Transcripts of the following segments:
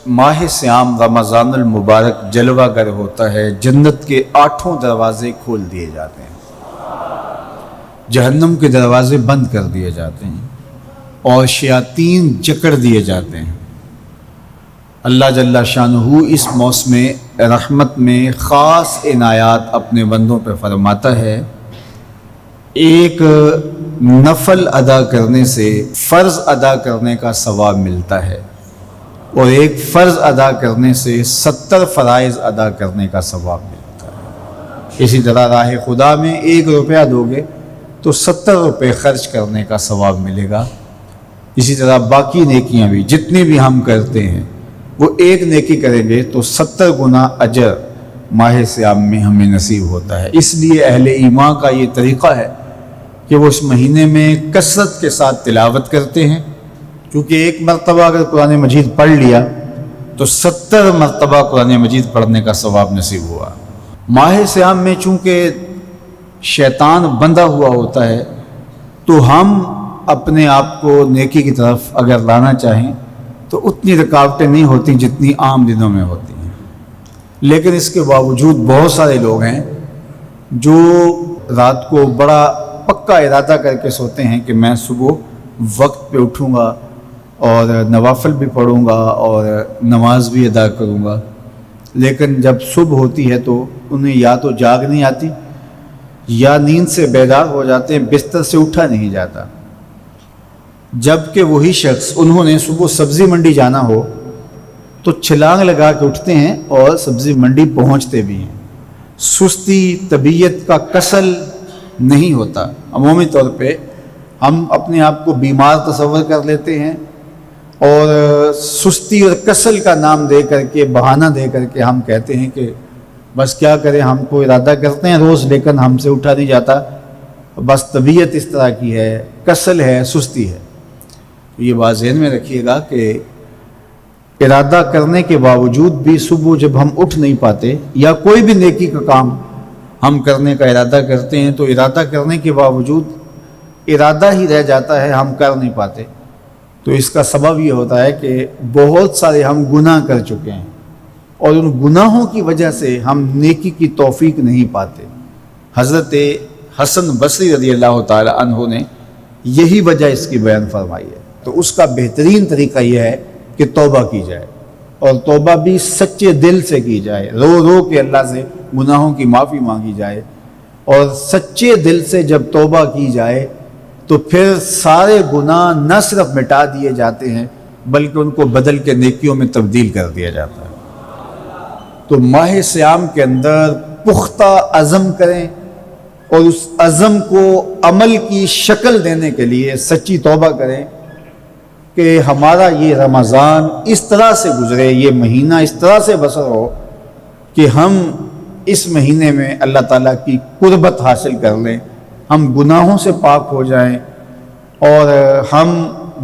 ماہ سیام رمضان المبارک جلوہ گر ہوتا ہے، جنت کے 8 دروازے کھول دیے جاتے ہیں، جہنم کے دروازے بند کر دیے جاتے ہیں اور شیاطین جکڑ دیے جاتے ہیں۔ اللہ جل شانہ اس موسم رحمت میں خاص عنایات اپنے بندوں پہ فرماتا ہے۔ ایک نفل ادا کرنے سے فرض ادا کرنے کا ثواب ملتا ہے اور ایک فرض ادا کرنے سے 70 فرائض ادا کرنے کا ثواب ملتا ہے۔ اسی طرح راہ خدا میں 1 روپیہ دو گے تو 70 روپے خرچ کرنے کا ثواب ملے گا۔ اسی طرح باقی نیکیاں بھی جتنی بھی ہم کرتے ہیں وہ ایک نیکی کریں گے تو 70 گنا اجر ماہ سیام میں ہمیں نصیب ہوتا ہے۔ اس لیے اہل ایمان کا یہ طریقہ ہے کہ وہ اس مہینے میں کثرت کے ساتھ تلاوت کرتے ہیں، کیونکہ ایک مرتبہ اگر قرآن مجید پڑھ لیا تو 70 مرتبہ قرآن مجید پڑھنے کا ثواب نصیب ہوا۔ ماہ سیام میں چونکہ شیطان بندھا ہوا ہوتا ہے تو ہم اپنے آپ کو نیکی کی طرف اگر لانا چاہیں تو اتنی رکاوٹیں نہیں ہوتی جتنی عام دنوں میں ہوتی ہیں، لیکن اس کے باوجود بہت سارے لوگ ہیں جو رات کو بڑا پکا ارادہ کر کے سوتے ہیں کہ میں صبح وقت پہ اٹھوں گا اور نوافل بھی پڑھوں گا اور نماز بھی ادا کروں گا، لیکن جب صبح ہوتی ہے تو انہیں یا تو جاگ نہیں آتی یا نیند سے بیدار ہو جاتے ہیں، بستر سے اٹھا نہیں جاتا۔ جبکہ وہی شخص انہوں نے صبح سبزی منڈی جانا ہو تو چھلانگ لگا کے اٹھتے ہیں اور سبزی منڈی پہنچتے بھی ہیں۔ سستی طبیعت کا کسل نہیں ہوتا۔ عمومی طور پہ ہم اپنے آپ کو بیمار تصور کر لیتے ہیں اور سستی اور کسل کا نام دے کر کے، بہانہ دے کر کے ہم کہتے ہیں کہ بس کیا کریں، ہم کو ارادہ کرتے ہیں روز لیکن ہم سے اٹھا نہیں جاتا، بس طبیعت اس طرح کی ہے، کسل ہے، سستی ہے۔ یہ بات ذہن میں رکھیے گا کہ ارادہ کرنے کے باوجود بھی صبح جب ہم اٹھ نہیں پاتے یا کوئی بھی نیکی کا کام ہم کرنے کا ارادہ کرتے ہیں تو ارادہ کرنے کے باوجود ارادہ ہی رہ جاتا ہے، ہم کر نہیں پاتے، تو اس کا سبب یہ ہوتا ہے کہ بہت سارے ہم گناہ کر چکے ہیں اور ان گناہوں کی وجہ سے ہم نیکی کی توفیق نہیں پاتے۔ حضرت حسن بصری رضی اللہ تعالی عنہ نے یہی وجہ اس کی بیان فرمائی ہے۔ تو اس کا بہترین طریقہ یہ ہے کہ توبہ کی جائے اور توبہ بھی سچے دل سے کی جائے، رو رو کے اللہ سے گناہوں کی معافی مانگی جائے، اور سچے دل سے جب توبہ کی جائے تو پھر سارے گناہ نہ صرف مٹا دیے جاتے ہیں بلکہ ان کو بدل کے نیکیوں میں تبدیل کر دیا جاتا ہے۔ تو ماہ سیام کے اندر پختہ عزم کریں اور اس عزم کو عمل کی شکل دینے کے لیے سچی توبہ کریں کہ ہمارا یہ رمضان اس طرح سے گزرے، یہ مہینہ اس طرح سے بسر ہو کہ ہم اس مہینے میں اللہ تعالیٰ کی قربت حاصل کر لیں، ہم گناہوں سے پاک ہو جائیں اور ہم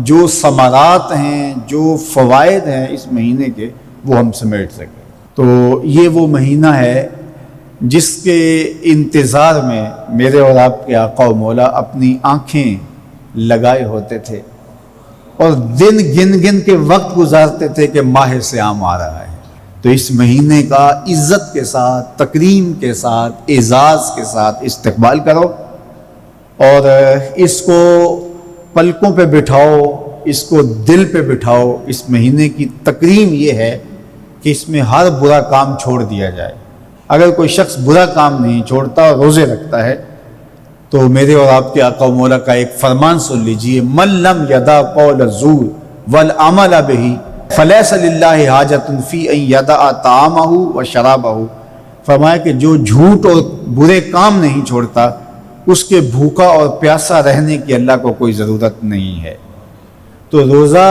جو ثمرات ہیں، جو فوائد ہیں اس مہینے کے، وہ ہم سمیٹ سکیں۔ تو یہ وہ مہینہ ہے جس کے انتظار میں میرے اور آپ کے آقا و مولا اپنی آنکھیں لگائے ہوتے تھے اور دن گن گن کے وقت گزارتے تھے کہ ماہ سیام آ رہا ہے۔ تو اس مہینے کا عزت کے ساتھ، تکریم کے ساتھ، اعزاز کے ساتھ استقبال کرو اور اس کو پلکوں پہ بٹھاؤ، اس کو دل پہ بٹھاؤ۔ اس مہینے کی تکریم یہ ہے کہ اس میں ہر برا کام چھوڑ دیا جائے۔ اگر کوئی شخص برا کام نہیں چھوڑتا اور روزے رکھتا ہے تو میرے اور آپ کے آقا و مولا کا ایک فرمان سن لیجئے، من لم یدع قول الزور والعمل بہ فلیس للہ حاجۃ فی ان یدع طعامہ وشرابہ۔ فرمایا کہ جو جھوٹ اور برے کام نہیں چھوڑتا اس کے بھوکا اور پیاسا رہنے کی اللہ کو کوئی ضرورت نہیں ہے۔ تو روزہ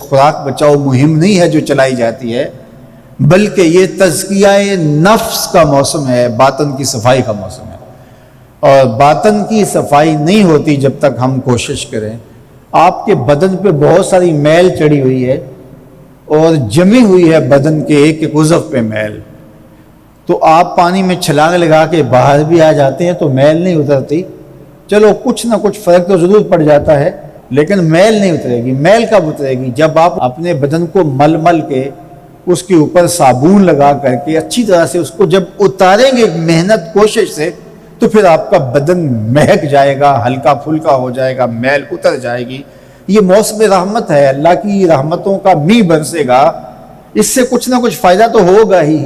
خوراک بچاؤ مہم نہیں ہے جو چلائی جاتی ہے، بلکہ یہ تزکیہ نفس کا موسم ہے، باطن کی صفائی کا موسم ہے، اور باطن کی صفائی نہیں ہوتی جب تک ہم کوشش کریں۔ آپ کے بدن پہ بہت ساری میل چڑھی ہوئی ہے اور جمی ہوئی ہے بدن کے ایک ایک عضو پہ میل، تو آپ پانی میں چھلانگ لگا کے باہر بھی آ جاتے ہیں تو میل نہیں اترتی، چلو کچھ نہ کچھ فرق تو ضرور پڑ جاتا ہے لیکن میل نہیں اترے گی۔ میل کب اترے گی؟ جب آپ اپنے بدن کو مل مل کے اس کے اوپر صابن لگا کر کے اچھی طرح سے اس کو جب اتاریں گے محنت کوشش سے تو پھر آپ کا بدن مہک جائے گا، ہلکا پھلکا ہو جائے گا، میل اتر جائے گی۔ یہ موسم رحمت ہے، اللہ کی رحمتوں کا میہ برسے گا، اس سے کچھ نہ کچھ فائدہ تو ہوگا ہی،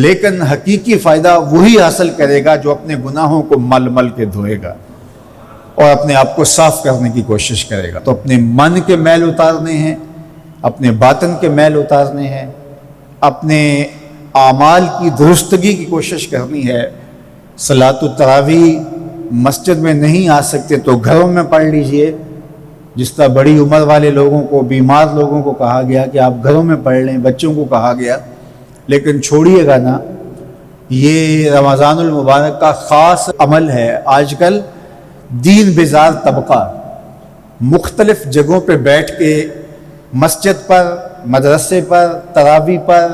لیکن حقیقی فائدہ وہی حاصل کرے گا جو اپنے گناہوں کو مل مل کے دھوئے گا اور اپنے آپ کو صاف کرنے کی کوشش کرے گا۔ تو اپنے من کے میل اتارنے ہیں، اپنے باطن کے میل اتارنے ہیں، اپنے اعمال کی درستگی کی کوشش کرنی ہے۔ صلاۃ التراویح مسجد میں نہیں آ سکتے تو گھروں میں پڑھ لیجئے، جس طرح بڑی عمر والے لوگوں کو، بیمار لوگوں کو کہا گیا کہ آپ گھروں میں پڑھ لیں، بچوں کو کہا گیا، لیکن چھوڑیے گا نا، یہ رمضان المبارک کا خاص عمل ہے۔ آج کل دین بیزار طبقہ مختلف جگہوں پہ بیٹھ کے مسجد پر، مدرسے پر، تراویح پر،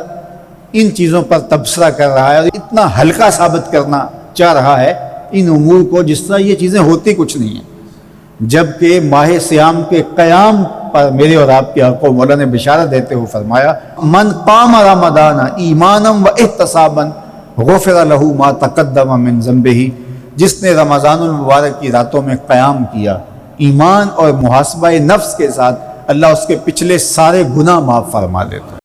ان چیزوں پر تبصرہ کر رہا ہے اور اتنا ہلکا ثابت کرنا چاہ رہا ہے ان امور کو جس طرح یہ چیزیں ہوتی کچھ نہیں ہیں، جبکہ ماہ صیام کے قیام پر میرے اور آپ کے آقا مولا نے بشارت دیتے ہوئے فرمایا من قام رمضان ایمانا و احتسابا غفر له ما تقدم من ذنبہ، جس نے رمضان المبارک کی راتوں میں قیام کیا ایمان اور محاسبہ نفس کے ساتھ، اللہ اس کے پچھلے سارے گناہ معاف فرما دیتا ہے۔